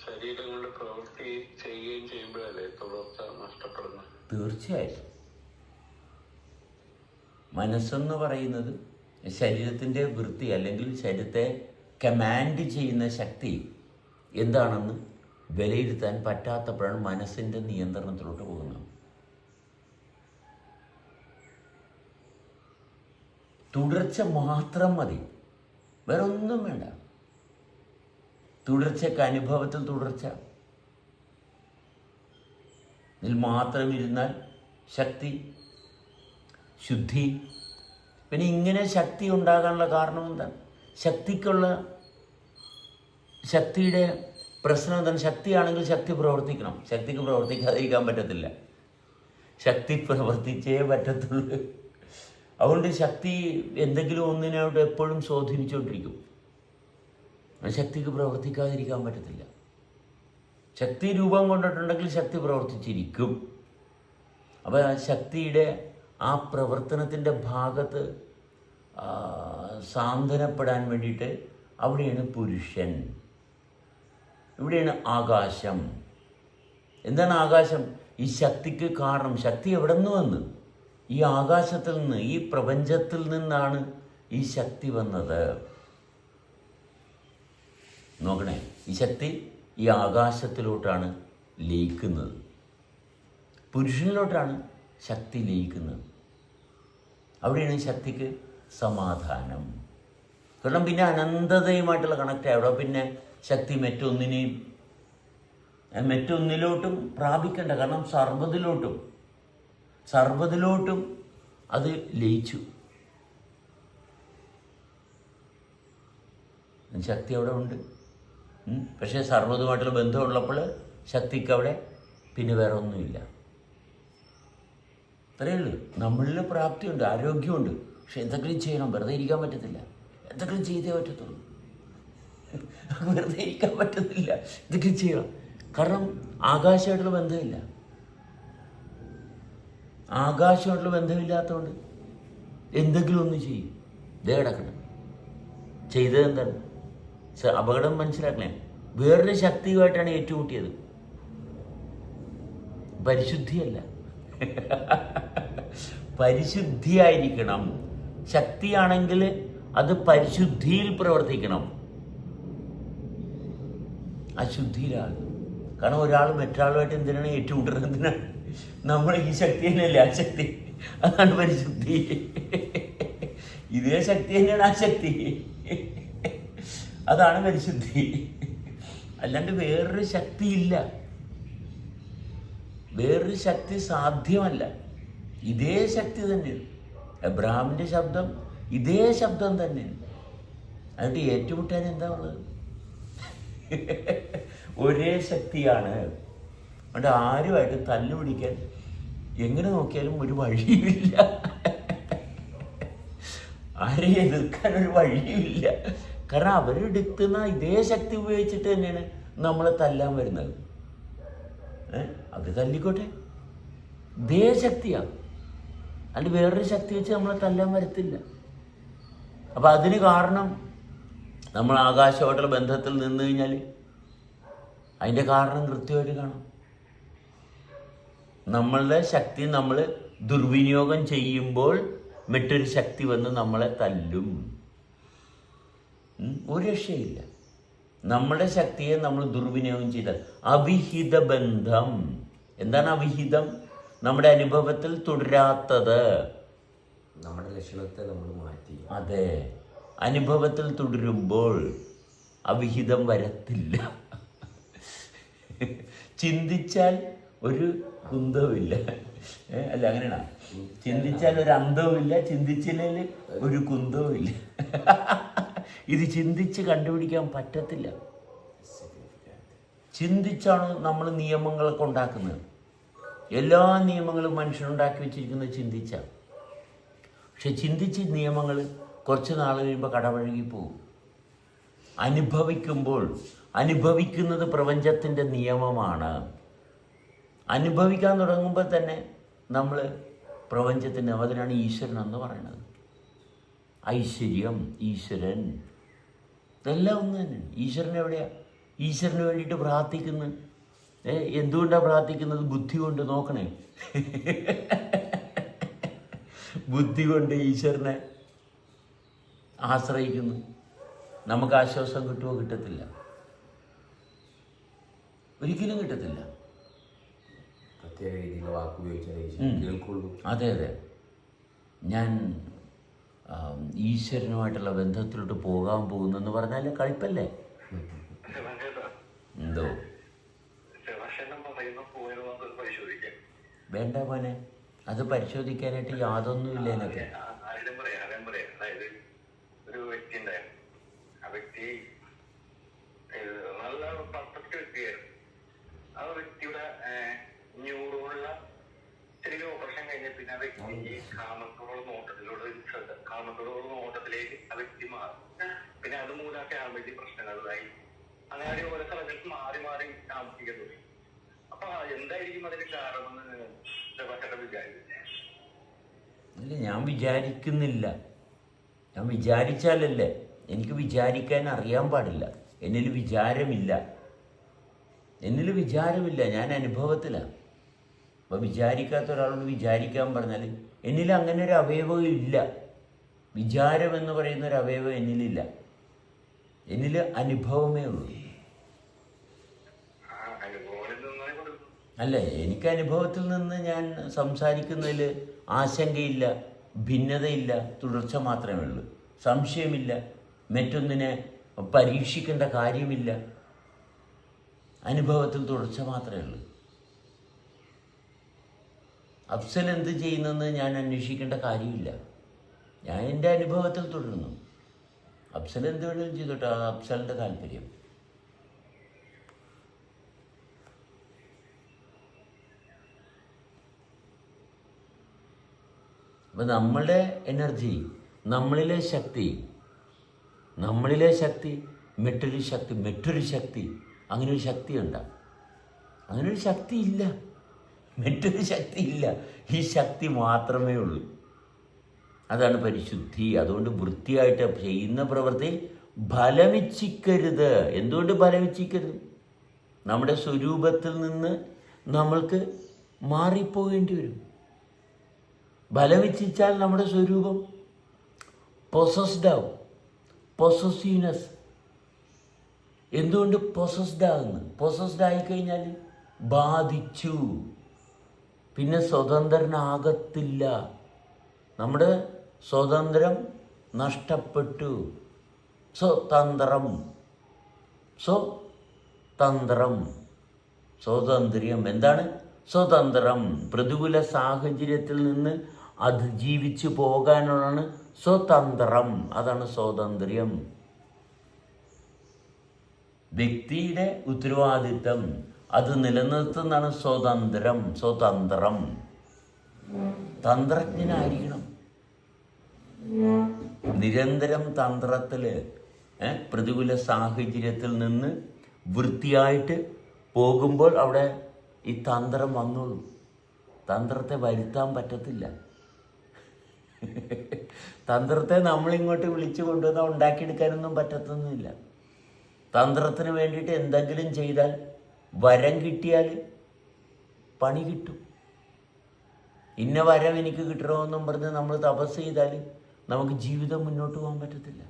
ശരീരം കൊണ്ട് പ്രവൃത്തി ചെയ്യുകയും ചെയ്യുമ്പോഴല്ലേ തുടർച്ച നഷ്ടപ്പെടുന്നത്? തീർച്ചയായിട്ടും. മനസ്സെന്ന് പറയുന്നത് ശരീരത്തിൻ്റെ വൃത്തി അല്ലെങ്കിൽ ശരീരത്തെ കമാൻഡ് ചെയ്യുന്ന ശക്തി എന്താണെന്ന് വിലയിരുത്താൻ പറ്റാത്തപ്പോഴാണ് മനസ്സിൻ്റെ നിയന്ത്രണത്തിലോട്ട് പോകുന്നത്. തുടർച്ച മാത്രം മതി, വേറെ ഒന്നും വേണ്ട. തുടർച്ചയ്ക്ക് അനുഭവത്തിൽ തുടർച്ച, ഇതിൽ മാത്രം ഇരുന്നാൽ ശക്തി, ശുദ്ധി. പിന്നെ ഇങ്ങനെ ശക്തി ഉണ്ടാകാനുള്ള കാരണം എന്താണ്? ശക്തിയുടെ പ്രശ്നം എന്താണ്? ശക്തിയാണെങ്കിൽ ശക്തി പ്രവർത്തിക്കണം. ശക്തിക്ക് പ്രവർത്തിക്കാതിരിക്കാൻ പറ്റത്തില്ല. ശക്തി പ്രവർത്തിച്ചേ പറ്റത്തുള്ളൂ. അതുകൊണ്ട് ശക്തി എന്തെങ്കിലും ഒന്നിനോട് എപ്പോഴും സ്വാധീനിച്ചുകൊണ്ടിരിക്കും. ശക്തിക്ക് പ്രവർത്തിക്കാതിരിക്കാൻ പറ്റത്തില്ല. ശക്തി രൂപം കൊണ്ടിട്ടുണ്ടെങ്കിൽ ശക്തി പ്രവർത്തിച്ചിരിക്കും. അപ്പോൾ ശക്തിയുടെ ആ പ്രവർത്തനത്തിൻ്റെ ഭാഗത്ത് സാന്ത്വനപ്പെടാൻ വേണ്ടിയിട്ട് അവിടെയാണ് പുരുഷൻ, ഇവിടെയാണ് ആകാശം. എന്താണ് ആകാശം? ഈ ശക്തിക്ക് കാരണം. ശക്തി എവിടെ നിന്ന് വന്ന്? ഈ ആകാശത്തിൽ നിന്ന്, ഈ പ്രപഞ്ചത്തിൽ നിന്നാണ് ഈ ശക്തി വന്നത്. നോക്കണേ, ഈ ശക്തി ഈ ആകാശത്തിലോട്ടാണ് ലയിക്കുന്നത്. പുരുഷനിലോട്ടാണ് ശക്തി ലയിക്കുന്നത്. അവിടെയാണ് ശക്തിക്ക് സമാധാനം. കാരണം പിന്നെ അനന്തതയുമായിട്ടുള്ള കണക്റ്റ്. അവിടെ പിന്നെ ശക്തി മറ്റൊന്നിലോട്ടും പ്രാപിക്കേണ്ട. കാരണം സർവ്വതിലോട്ടും അത് ലയിച്ചു. ശക്തി അവിടെ ഉണ്ട്. പക്ഷേ സർവ്വതുമായിട്ടുള്ള ബന്ധമുള്ളപ്പോൾ ശക്തിക്ക് അവിടെ പിന്നെ വേറെ ഒന്നുമില്ല. അത്രയേ ഉള്ളൂ. നമ്മളിൽ പ്രാപ്തിയുണ്ട്, ആരോഗ്യമുണ്ട്. പക്ഷെ എന്തെങ്കിലും ചെയ്യണം. വെറുതെ ഇരിക്കാൻ പറ്റത്തില്ല. എന്തെങ്കിലും ചെയ്തേ പറ്റത്തുള്ളൂ. വെറുതെ ഇരിക്കാൻ പറ്റത്തില്ല, എന്തെങ്കിലും ചെയ്യണം. കാരണം ആകാശമായിട്ടുള്ള ബന്ധമില്ല. ആകാശമായിട്ടുള്ള ബന്ധമില്ലാത്തതുകൊണ്ട് എന്തെങ്കിലും ഒന്ന് ചെയ്യും. ഇതേ കിടക്കണം. ചെയ്തത് എന്താണ്? അപകടം മനസ്സിലാക്കണേ. വേറൊരു ശക്തിയുമായിട്ടാണ് ഏറ്റുമുട്ടിയത്. പരിശുദ്ധിയല്ല. പരിശുദ്ധിയായിരിക്കണം. ശക്തിയാണെങ്കിൽ അത് പരിശുദ്ധിയിൽ പ്രവർത്തിക്കണം, അശുദ്ധിയിലാണ്. കാരണം ഒരാൾ മറ്റൊരാളുമായിട്ട് എന്തിനാണ് ഏറ്റുമുട്ടുന്നത്? എന്തിനാണ്? നമ്മൾ ഈ ശക്തി തന്നെയല്ലേ ആ ശക്തി. അതാണ് പരിശുദ്ധി. ഇതേ ശക്തി തന്നെയാണ് ആ ശക്തി. അതാണ് പരിശുദ്ധി. അല്ലാണ്ട് വേറൊരു ശക്തിയില്ല. വേറൊരു ശക്തി സാധ്യമല്ല. ഇതേ ശക്തി തന്നെയാണ്. എബ്രഹാമിൻ്റെ ശബ്ദം ഇതേ ശബ്ദം തന്നെയാണ്. എന്നിട്ട് ഏറ്റുമുട്ടാൻ എന്താ ഉള്ളത്? ഒരേ ശക്തിയാണ്. അതുകൊണ്ട് ആരുമായിട്ട് തല്ലുപിടിക്കാൻ എങ്ങനെ നോക്കിയാലും ഒരു വഴിയുമില്ല. ആരെയും എതിർക്കാൻ ഒരു വഴിയുമില്ല. കാരണം അവരെടുക്കുന്ന ഇതേ ശക്തി ഉപയോഗിച്ചിട്ട് തന്നെയാണ് നമ്മളെ തല്ലാൻ വരുന്നത്. അവർ തല്ലിക്കോട്ടെ, ഇതേ ശക്തിയാണ്. അല്ല വേറൊരു ശക്തി വെച്ച് നമ്മളെ തല്ലാൻ വരത്തില്ല. അപ്പം അതിന് കാരണം നമ്മൾ ആകാശമായിട്ടുള്ള ബന്ധത്തിൽ നിന്ന് കഴിഞ്ഞാൽ അതിൻ്റെ കാരണം കൃത്യമായിട്ട് കാണാം. നമ്മളുടെ ശക്തി നമ്മൾ ദുർവിനിയോഗം ചെയ്യുമ്പോൾ മറ്റൊരു ശക്തി വന്ന് നമ്മളെ തല്ലും. ഒരു രക്ഷയില്ല. നമ്മുടെ ശക്തിയെ നമ്മൾ ദുർവിനിയോഗം ചെയ്താൽ അവിഹിത ബന്ധം. എന്താണ് അവിഹിതം? നമ്മുടെ അനുഭവത്തിൽ തുടരാത്തത്, നമ്മുടെ ലക്ഷണത്തെ നമ്മൾ മാറ്റി. അതെ, അനുഭവത്തിൽ തുടരുമ്പോൾ അവിഹിതം വരത്തില്ല. ചിന്തിച്ചാൽ ഒരു കുന്തവുമില്ല. അല്ല, അങ്ങനെയാണോ? ചിന്തിച്ചാൽ ഒരു അന്തവുമില്ല, ചിന്തിച്ചില്ലെങ്കിൽ ഒരു കുന്തവുമില്ല. ഇത് ചിന്തിച്ച് കണ്ടുപിടിക്കാൻ പറ്റത്തില്ല. ചിന്തിച്ചാണ് നമ്മൾ നിയമങ്ങളൊക്കെ ഉണ്ടാക്കുന്നത്. എല്ലാ നിയമങ്ങളും മനുഷ്യനുണ്ടാക്കി വെച്ചിരിക്കുന്നത് ചിന്തിച്ചാണ്. പക്ഷെ ചിന്തിച്ച് നിയമങ്ങൾ കുറച്ച് നാൾ കഴിയുമ്പോൾ കടവഴുകി പോകും. അനുഭവിക്കുന്നത് പ്രപഞ്ചത്തിൻ്റെ നിയമമാണ്. അനുഭവിക്കാൻ തുടങ്ങുമ്പോൾ തന്നെ നമ്മൾ പ്രപഞ്ചത്തിൻ്റെ, അതിനാണ് ഈശ്വരൻ എന്ന് പറയുന്നത്. ഐശ്വര്യം, ഈശ്വരൻ, ഇതെല്ലാം ഒന്ന് തന്നെ. ഈശ്വരൻ എവിടെയാണ്? ഈശ്വരന് വേണ്ടിയിട്ട് പ്രാർത്ഥിക്കുന്നു. എന്തുകൊണ്ടാണ് പ്രാർത്ഥിക്കുന്നത്? ബുദ്ധി കൊണ്ട്. നോക്കണേ, ബുദ്ധി കൊണ്ട് ഈശ്വരനെ ആശ്രയിക്കുന്നു. നമുക്ക് ആശ്വാസം കിട്ടുമോ? കിട്ടത്തില്ല, ഒരിക്കലും കിട്ടത്തില്ല. പ്രത്യേക രീതിയിലുള്ള വാക്കുപയോഗിച്ചാൽ കേൾക്കുള്ളൂ. അതെ അതെ. ഞാൻ ഈശ്വരനുമായിട്ടുള്ള ബന്ധത്തിലോട്ട് പോകാൻ പോകുന്നെന്ന് പറഞ്ഞാൽ കളിപ്പല്ലേ? എന്തോ വേണ്ട മോനെ, അത് പരിശോധിക്കാനായിട്ട് യാതൊന്നുമില്ല എനിക്ക്. ഒരു വ്യക്തി ഉണ്ടായിരുന്നു. ആ വ്യക്തി നല്ല പെർഫെക്റ്റ് വ്യക്തിയായിരുന്നു. ആ വ്യക്തിയുടെ ന്യൂറോണിലുള്ള ചെറിയ ഓപ്പറേഷൻ കഴിഞ്ഞ പിന്നെ ആ വ്യക്തി കാമത്തോടുള്ള നോട്ടത്തിലേക്ക് ആ വ്യക്തി മാറും. പിന്നെ അത് മൂലമൊക്കെ ആകുമ്പോഴേക്കും പ്രശ്നങ്ങളായി. അങ്ങനെ ഓരോ സ്ഥലത്തേക്ക് മാറി മാറി താമസിക്കാൻ തുടങ്ങി. അപ്പൊ എന്തായിരിക്കും അതിന് കാരണമെന്ന് വിചാരിച്ചു? ഇല്ല, ഞാൻ വിചാരിക്കുന്നില്ല. ഞാൻ വിചാരിച്ചാലല്ലേ, എനിക്ക് വിചാരിക്കാൻ അറിയാൻ പാടില്ല. എന്നിൽ വിചാരമില്ല. ഞാൻ അനുഭവത്തിലാണ്. അപ്പോൾ വിചാരിക്കാത്ത ഒരാളോട് വിചാരിക്കാൻ പറഞ്ഞാൽ എന്നിൽ അങ്ങനെ ഒരു അവയവം ഇല്ല. വിചാരം എന്ന് പറയുന്ന ഒരു അവയവം എന്നിലില്ല. എന്നിൽ അനുഭവമേ ഉള്ളൂ. അല്ല, എനിക്ക് അനുഭവത്തിൽ നിന്ന് ഞാൻ സംസാരിക്കുന്നതിൽ ആശങ്കയില്ല, ഭിന്നതയില്ല, തുടർച്ച മാത്രമേ ഉള്ളൂ. സംശയമില്ല, മറ്റൊന്നിനെ പരീക്ഷിക്കേണ്ട കാര്യമില്ല. അനുഭവത്തിൽ തുടർച്ച മാത്രമേ ഉള്ളൂ. അഫ്സൽ എന്ത് ചെയ്യുന്നെന്ന് ഞാൻ അന്വേഷിക്കേണ്ട കാര്യമില്ല. ഞാൻ എൻ്റെ അനുഭവത്തിൽ തുടരുന്നു. അഫ്സൽ എന്ത് വേണമെങ്കിലും ചെയ്തോട്ടെ, അഫ്സലിൻ്റെ താല്പര്യം. അപ്പം നമ്മളുടെ എനർജി, നമ്മളിലെ ശക്തി, മറ്റൊരു ശക്തി, അങ്ങനെ ഒരു ശക്തി ഉണ്ടാകും. അങ്ങനെ ഒരു ശക്തി ഇല്ല, മറ്റൊരു ശക്തി ഇല്ല. ഈ ശക്തി മാത്രമേ ഉള്ളൂ. അതാണ് പരിശുദ്ധി. അതുകൊണ്ട് വൃത്തിയായിട്ട് ചെയ്യുന്ന പ്രവൃത്തി ഫലമിച്ഛിക്കരുത്. എന്തുകൊണ്ട് ഫലമിച്ഛിക്കരുത്? നമ്മുടെ സ്വരൂപത്തിൽ നിന്ന് നമ്മൾക്ക് മാറിപ്പോകേണ്ടി വരും. ഫലമിച്ഛിച്ചാൽ നമ്മുടെ സ്വരൂപം പൊസസ്ഡ് ആവും. പൊസസീവ്നെസ്. എന്തുകൊണ്ട് പൊസസ്ഡ് ആകുന്നു? പൊസസ്ഡ് ആയിക്കഴിഞ്ഞാൽ ബാധിച്ചു, പിന്നെ സ്വതന്ത്രനാകത്തില്ല. നമ്മുടെ സ്വതന്ത്രം നഷ്ടപ്പെട്ടു. സ്വാതന്ത്ര്യം എന്താണ്? സ്വതന്ത്രം. പ്രതികൂല സാഹചര്യത്തിൽ നിന്ന് അതിജീവിച്ചു പോകാനുള്ളതാണ് സ്വതന്ത്രം. അതാണ് സ്വാതന്ത്ര്യം. വ്യക്തിയുടെ ഉത്തരവാദിത്തം അത് നിലനിർത്തുന്നതാണ് സ്വതന്ത്രം. തന്ത്രജ്ഞനായിരിക്കണം. നിരന്തരം തന്ത്രത്തിൽ പ്രതികൂല സാഹചര്യത്തിൽ നിന്ന് വൃത്തിയായിട്ട് പോകുമ്പോൾ അവിടെ ഈ തന്ത്രം വന്നോളൂ. തന്ത്രത്തെ വരുത്താൻ പറ്റത്തില്ല. തന്ത്രത്തെ നമ്മളിങ്ങോട്ട് വിളിച്ചു കൊണ്ടുവന്നാൽ ഉണ്ടാക്കിയെടുക്കാനൊന്നും പറ്റത്തൊന്നുമില്ല. തന്ത്രത്തിന് വേണ്ടിയിട്ട് എന്തെങ്കിലും ചെയ്താൽ, വരം കിട്ടിയാൽ പണി കിട്ടും. ഇന്ന വരം എനിക്ക് കിട്ടണമെന്നും പറഞ്ഞ് നമ്മൾ തപസ് ചെയ്താൽ നമുക്ക് ജീവിതം മുന്നോട്ട് പോകാൻ പറ്റത്തില്ല.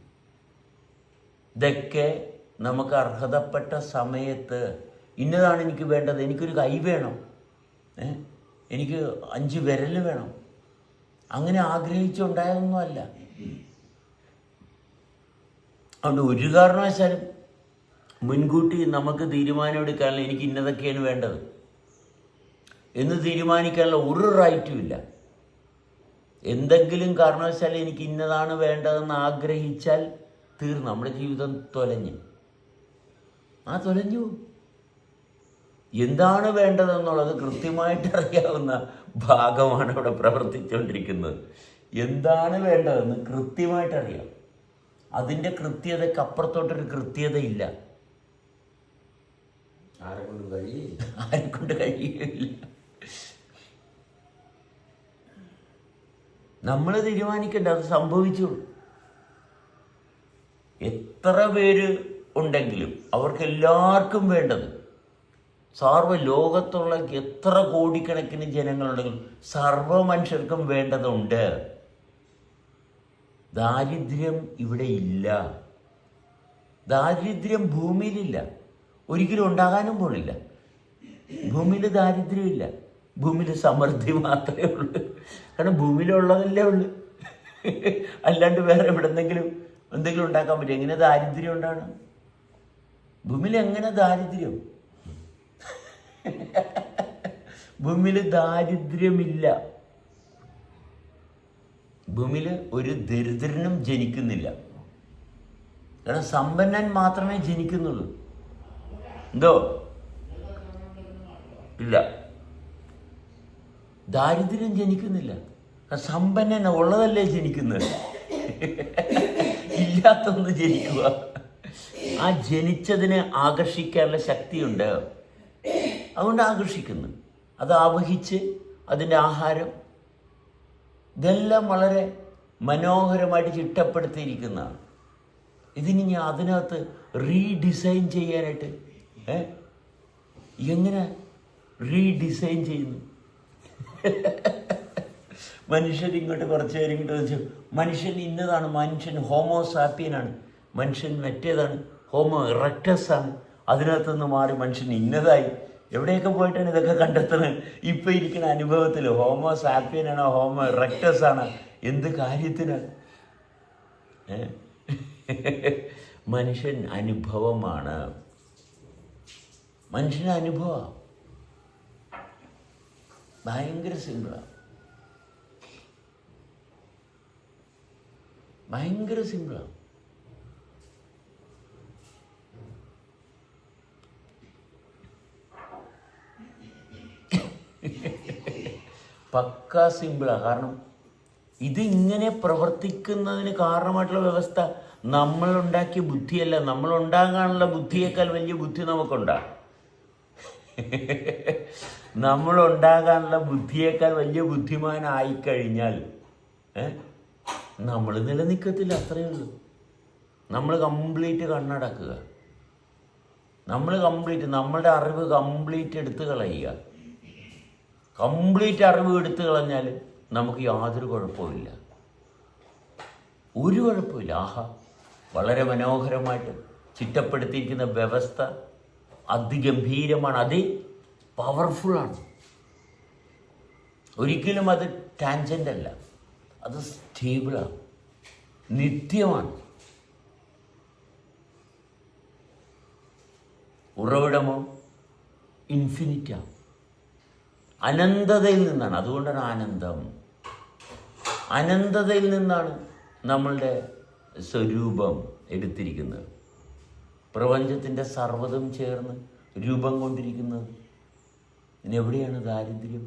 ഇതൊക്കെ നമുക്ക് അർഹതപ്പെട്ട സമയത്ത് ഇന്നതാണ് എനിക്ക് വേണ്ടത്, എനിക്കൊരു കൈ വേണം, എനിക്ക് 5 വിരൽ വേണം, അങ്ങനെ ആഗ്രഹിച്ചുണ്ടായതൊന്നുമല്ല. അതുകൊണ്ട് ഒരു കാരണവശാലും മുൻകൂട്ടി നമുക്ക് തീരുമാനമെടുക്കാനുള്ള എനിക്ക് ഇന്നതൊക്കെയാണ് വേണ്ടത് എന്ന് തീരുമാനിക്കാനുള്ള ഒരു റൈറ്റും ഇല്ല. എന്തെങ്കിലും കാരണവശാൽ എനിക്ക് ഇന്നതാണ് വേണ്ടതെന്ന് ആഗ്രഹിച്ചാൽ തീർന്നു, നമ്മുടെ ജീവിതം തൊലഞ്ഞു. തൊലഞ്ഞു. എന്താണ് വേണ്ടതെന്നുള്ളത് കൃത്യമായിട്ട് അറിയാവുന്ന ഭാഗമാണ് ഇവിടെ പ്രവർത്തിച്ചുകൊണ്ടിരിക്കുന്നത്. എന്താണ് വേണ്ടതെന്ന് കൃത്യമായിട്ട് അറിയാം. അതിൻ്റെ കൃത്യതയ്ക്ക് അപ്പുറത്തോട്ടൊരു കൃത്യതയില്ല. ആരെക്കൊണ്ട് കഴിയില്ല. നമ്മൾ തീരുമാനിക്കേണ്ട, അത് സംഭവിച്ചുള്ളൂ. എത്ര പേര് ഉണ്ടെങ്കിലും അവർക്കെല്ലാവർക്കും വേണ്ടത്, സർവ്വ ലോകത്തുള്ള എത്ര കോടിക്കണക്കിന് ജനങ്ങളുണ്ടെങ്കിലും സർവ്വ മനുഷ്യർക്കും വേണ്ടതുണ്ട്. ദാരിദ്ര്യം ഇവിടെ ഇല്ല. ദാരിദ്ര്യം ഭൂമിയിലില്ല, ഒരിക്കലും ഉണ്ടാകാനും പോലില്ല. ഭൂമിയിൽ ദാരിദ്ര്യമില്ല, ഭൂമിയിൽ സമൃദ്ധി മാത്രമേ ഉള്ളൂ. കാരണം ഭൂമിയിലുള്ളതല്ലേ ഉള്ളു, അല്ലാണ്ട് വേറെ എന്തെങ്കിലും ഉണ്ടാക്കാൻ പറ്റും? എങ്ങനെ ദാരിദ്ര്യം ഉണ്ടാണ്? ഭൂമിയിൽ എങ്ങനെ ദാരിദ്ര്യം? ഭൂമിയിൽ ദാരിദ്ര്യമില്ല. ഭൂമിയിൽ ഒരു ദരിദ്രനും ജനിക്കുന്നില്ല. കാരണം സമ്പന്നൻ മാത്രമേ ജനിക്കുന്നുള്ളൂ. എന്തോ ഇല്ല, ദാരിദ്ര്യം ജനിക്കുന്നില്ല. സമ്പന്നൻ ഉള്ളതല്ലേ ജനിക്കുന്നത്, ഇല്ലാത്തൊന്ന് ജനിക്കുക. ആ ജനിച്ചതിനെ ആകർഷിക്കാനുള്ള ശക്തിയുണ്ട്, അതുകൊണ്ട് ആകർഷിക്കുന്നു. അത് ആവഹിച്ച് അതിൻ്റെ ആഹാരം ഇതെല്ലാം വളരെ മനോഹരമായിട്ട് ചിട്ടപ്പെടുത്തിയിരിക്കുന്നതാണ്. ഇതിനി ഞാൻ അതിനകത്ത് റീഡിസൈൻ ചെയ്യാനായിട്ട് എങ്ങനെ റീഡിസൈൻ ചെയ്യുന്നു? മനുഷ്യൻ ഇങ്ങോട്ട് കുറച്ച് പേര് ഇങ്ങോട്ട് വെച്ചു, മനുഷ്യൻ ഇന്നതാണ്, മനുഷ്യൻ ഹോമോസാപ്പിയനാണ്, മനുഷ്യൻ മറ്റേതാണ്, ഹോമോ ഇറക്ടസ് ആണ്. അതിനകത്തുനിന്ന് മാറി മനുഷ്യൻ ഇന്നതായി. എവിടെയൊക്കെ പോയിട്ടാണ് ഇതൊക്കെ കണ്ടെത്തുന്നത്? ഇപ്പം ഇരിക്കുന്ന അനുഭവത്തിൽ ഹോമോ സാപ്പിയനാണോ ഹോമോ ഇറക്ടസ് ആണോ? എന്ത് കാര്യത്തിനാണ്? മനുഷ്യൻ അനുഭവമാണ്. മനുഷ്യന് അനുഭവമാണ്. ഭയങ്കര സിമ്പിളാണ്, ഭയങ്കര സിമ്പിളാണ്. പക്കാ സിമ്പിളാണ്. കാരണം ഇതിങ്ങനെ പ്രവർത്തിക്കുന്നതിന് കാരണമായിട്ടുള്ള വ്യവസ്ഥ നമ്മളുണ്ടാക്കിയ ബുദ്ധിയല്ല. നമ്മളുണ്ടാകാനുള്ള ബുദ്ധിയേക്കാൾ വലിയ ബുദ്ധി നമുക്കുണ്ടാകും. നമ്മളുണ്ടാകാനുള്ള ബുദ്ധിയേക്കാൾ വലിയ ബുദ്ധിമാനായിക്കഴിഞ്ഞാൽ നമ്മൾ നിലനിൽക്കത്തില്ല. അത്രയേ ഉള്ളൂ. നമ്മൾ കംപ്ലീറ്റ് കണ്ണടക്കുക. നമ്മളുടെ അറിവ് കംപ്ലീറ്റ് എടുത്തു കളയുക. കംപ്ലീറ്റ് അറിവ് എടുത്തു കളഞ്ഞാൽ നമുക്ക് യാതൊരു കുഴപ്പമില്ല, ഒരു കുഴപ്പമില്ല. ആഹാ, വളരെ മനോഹരമായിട്ട് ചിട്ടപ്പെടുത്തിയിരിക്കുന്ന വ്യവസ്ഥ അതിഗംഭീരമാണ്, അത് പവർഫുള്ളാണ്. ഒരിക്കലും അത് ടാൻജൻ്റ് അല്ല, അത് സ്റ്റേബിളാണ്, നിത്യമാണ്. ഉറവിടമോ ഇൻഫിനിറ്റാണ്, അനന്തതയിൽ നിന്നാണ്. അതുകൊണ്ടാണ് ആനന്ദം. അനന്തതയിൽ നിന്നാണ് നമ്മളുടെ സ്വരൂപം എടുത്തിരിക്കുന്നത്. പ്രപഞ്ചത്തിൻ്റെ സർവ്വതും ചേർന്ന് രൂപം കൊണ്ടിരിക്കുന്നത്. ഇനി എവിടെയാണ് ദാരിദ്ര്യം?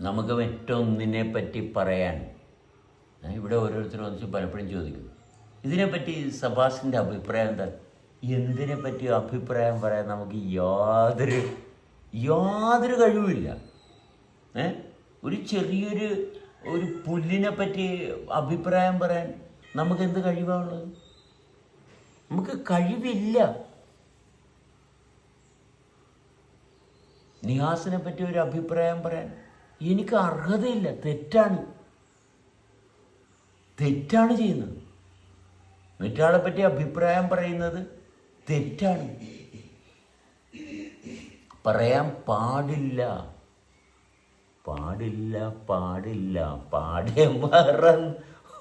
നമുക്ക് മറ്റൊന്നിനെ പറ്റി പറയാൻ ഇവിടെ ഓരോരുത്തരും വന്നിട്ട് പലപ്പോഴും ചോദിക്കും, ഇതിനെപ്പറ്റി സബാസിൻ്റെ അഭിപ്രായം എന്താ? എന്തിനെ പറ്റി അഭിപ്രായം പറയാൻ നമുക്ക് യാതൊരു കഴിവുമില്ല. ഒരു ചെറിയൊരു പുല്ലിനെ പറ്റി അഭിപ്രായം പറയാൻ നമുക്ക് എന്ത് കഴിവാണുള്ളത്? നമുക്ക് കഴിവില്ല. നിഹാസിനെ പറ്റി ഒരു അഭിപ്രായം പറയാൻ എനിക്ക് അർഹതയില്ല. തെറ്റാണ് ചെയ്യുന്നത്. മറ്റൊരാളെ പറ്റി അഭിപ്രായം പറയുന്നത് തെറ്റാണ്, പറയാൻ പാടില്ല. പാടെ മറന്ന്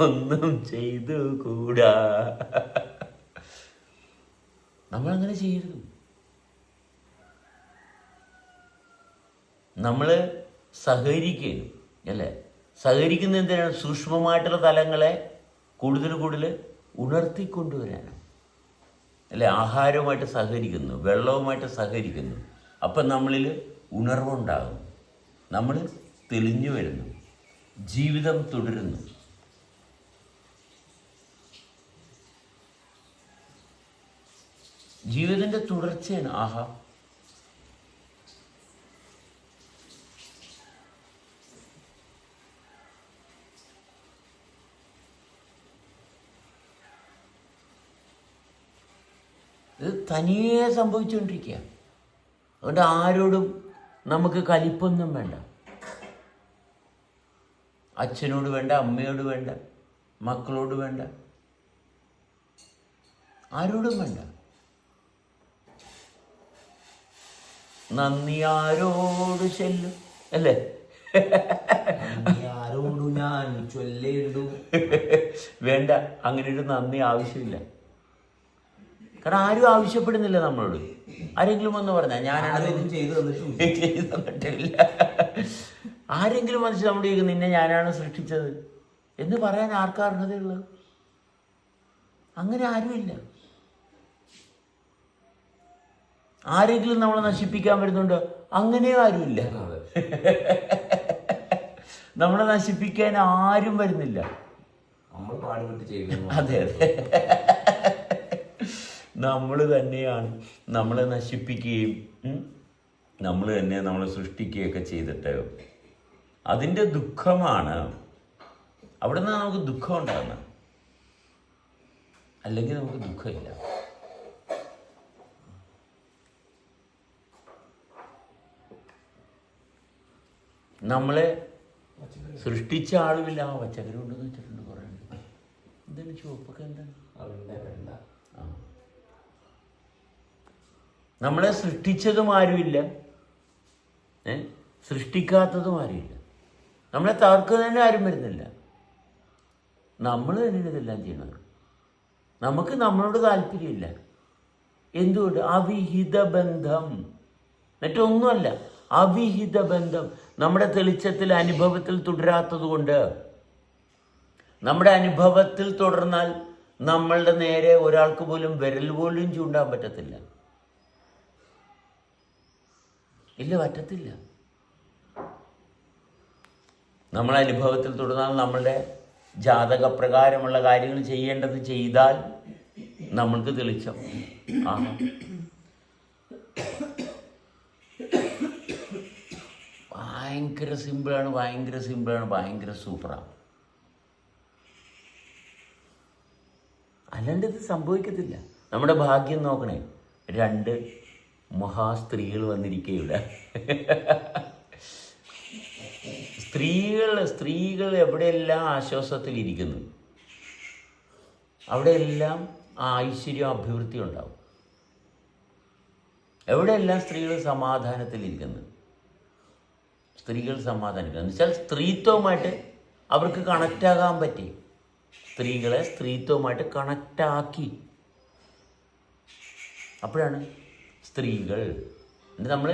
ഒന്നും ചെയ്തു കൂടാ. നമ്മളങ്ങനെ ചെയ്യരുത്. നമ്മൾ സഹകരിക്കുകയും അല്ലേ? സഹകരിക്കുന്ന എന്തിനാണ്? സൂക്ഷ്മമായിട്ടുള്ള തലങ്ങളെ കൂടുതൽ ഉണർത്തിക്കൊണ്ടുവരാനാണ് അല്ലേ? ആഹാരവുമായിട്ട് സഹകരിക്കുന്നു, വെള്ളവുമായിട്ട് സഹകരിക്കുന്നു. അപ്പം നമ്മളിൽ ഉണർവുണ്ടാകും, നമ്മൾ തെളിഞ്ഞു വരുന്നു, ജീവിതം തുടരുന്നു. ജീവിതത്തിൻ്റെ തുടർച്ചയാണ്. ഇത് തനിയെ സംഭവിച്ചുകൊണ്ടിരിക്കുക. അതുകൊണ്ട് ആരോടും നമുക്ക് കലിപ്പൊന്നും വേണ്ട. അച്ഛനോട് വേണ്ട, അമ്മയോട് വേണ്ട, മക്കളോട് വേണ്ട, ആരോടും വേണ്ട. നന്ദി ആരോട് ചെല്ലും അല്ലേ? ആരോടു ഞാൻ ചൊല്ലേണ്ടു. വേണ്ട, അങ്ങനെ ഒരു നന്ദി ആവശ്യമില്ല. കാരണം ആരും ആവശ്യപ്പെടുന്നില്ല നമ്മളോട്. ആരെങ്കിലും വന്ന് പറഞ്ഞാൽ ഞാനാണ് ചെയ്തു തന്നിട്ടില്ല. ആരെങ്കിലും മനസ്സിൽ നമ്മുടെ നിന്നെ ഞാനാണ് സൃഷ്ടിച്ചത് എന്ന് പറയാൻ ആർക്കാ അർഹതയുള്ളത്? അങ്ങനെ ആരുമില്ല. ആരെങ്കിലും നമ്മളെ നശിപ്പിക്കാൻ വരുന്നുണ്ടോ? അങ്ങനെയും ആരുമില്ല. നമ്മളെ നശിപ്പിക്കാൻ ആരും വരുന്നില്ല. നമ്മൾ പാടുപെട്ട് ചെയ്യുന്നു. അതെ, നമ്മൾ തന്നെയാണ് നമ്മളെ നശിപ്പിക്കുകയും നമ്മൾ തന്നെ നമ്മളെ സൃഷ്ടിക്കുകയൊക്കെ ചെയ്തിട്ട് അതിൻ്റെ ദുഃഖമാണ്. അവിടെ നിന്ന് നമുക്ക് ദുഃഖം ഉണ്ടാകുന്നത്. അല്ലെങ്കിൽ നമുക്ക് ദുഃഖമില്ല. നമ്മളെ സൃഷ്ടിച്ച ആളുമില്ല. പച്ചക്കറി കൊണ്ടെന്ന് വെച്ചിട്ടുണ്ട് കുറേ ഉണ്ട്. എന്താണ് ചുവപ്പൊക്കെ? എന്താണ് നമ്മളെ സൃഷ്ടിച്ചതും ആരുമില്ല, സൃഷ്ടിക്കാത്തതും ആരുമില്ല. നമ്മളെ തകർക്കുക തന്നെ ആരും വരുന്നില്ല. നമ്മൾ തന്നെ ഇതെല്ലാം ചെയ്യണം. നമുക്ക് നമ്മളോട് താല്പര്യമില്ല. എന്തുകൊണ്ട്? അവിഹിത ബന്ധം, മറ്റൊന്നുമല്ല. അവിഹിത ബന്ധം നമ്മുടെ തെളിച്ചത്തിൽ അനുഭവത്തിൽ തുടരാത്തത് കൊണ്ട്. നമ്മുടെ അനുഭവത്തിൽ തുടർന്നാൽ നമ്മളുടെ നേരെ ഒരാൾക്ക് പോലും വിരൽ പോലും ചൂണ്ടാൻ പറ്റത്തില്ല. ഇല്ല, പറ്റത്തില്ല. നമ്മൾ അനുഭവത്തിൽ തുടർന്നാൽ നമ്മളുടെ ജാതകപ്രകാരമുള്ള കാര്യങ്ങൾ ചെയ്യേണ്ടത് ചെയ്താൽ നമ്മൾക്ക് തെളിച്ചം. ഭയങ്കര സിമ്പിളാണ്, ഭയങ്കര സൂപ്പറാണ്. അല്ലാണ്ട് ഇത് സംഭവിക്കത്തില്ല. നമ്മുടെ ഭാഗ്യം നോക്കണേ, 2 മഹാസ്ത്രീകൾ വന്നിരിക്കുകയില്ല. സ്ത്രീകൾ എവിടെയെല്ലാം ആശ്വാസത്തിലിരിക്കുന്നു, അവിടെയെല്ലാം ഐശ്വര്യം അഭിവൃദ്ധി ഉണ്ടാവും. എവിടെയെല്ലാം സ്ത്രീകൾ സമാധാനത്തിലിരിക്കുന്നു, സ്ത്രീകൾ സമാധാനിക്കുന്നു എന്ന് വെച്ചാൽ സ്ത്രീത്വമായിട്ട് അവർക്ക് കണക്റ്റാകാൻ പറ്റി. സ്ത്രീകളെ സ്ത്രീത്വമായിട്ട് കണക്റ്റാക്കി. അപ്പോഴാണ് സ്ത്രീകൾ നമ്മൾ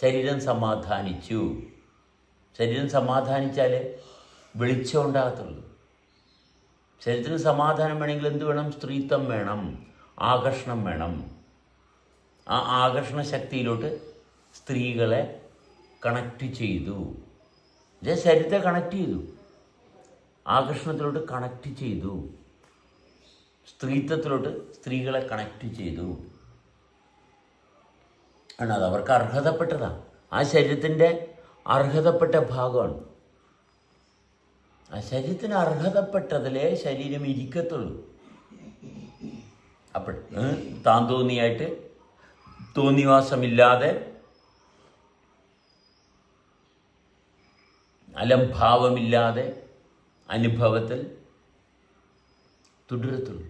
ശരീരം സമാധാനിച്ചു. ശരീരം സമാധാനിച്ചാൽ വെളിച്ചം ഉണ്ടാകത്തുള്ളൂ. ശരീരത്തിന് സമാധാനം വേണമെങ്കിൽ എന്ത് വേണം? സ്ത്രീത്വം വേണം, ആകർഷണം വേണം. ആ ആകർഷണ ശക്തിയിലോട്ട് സ്ത്രീകളെ കണക്റ്റ് ചെയ്തു. ശരീരത്തെ കണക്ട് ചെയ്തു. ആകർഷണത്തിലോട്ട് കണക്ട് ചെയ്തു, സ്ത്രീത്വത്തിലോട്ട് സ്ത്രീകളെ കണക്ട് ചെയ്തു. ആണ് അത് അവർക്ക് അർഹതപ്പെട്ടതാണ്. ആ ശരീരത്തിൻ്റെ അർഹതപ്പെട്ട ഭാഗമാണ്. ആ ശരീരത്തിന് അർഹതപ്പെട്ടതിലേ ശരീരം ഇരിക്കത്തുള്ളൂ. അപ്പോൾ താൻ തോന്നിയായിട്ട് തോന്നിവാസമില്ലാതെ അലംഭാവമില്ലാതെ അനുഭവത്തിൽ തുടരത്തുള്ളൂ.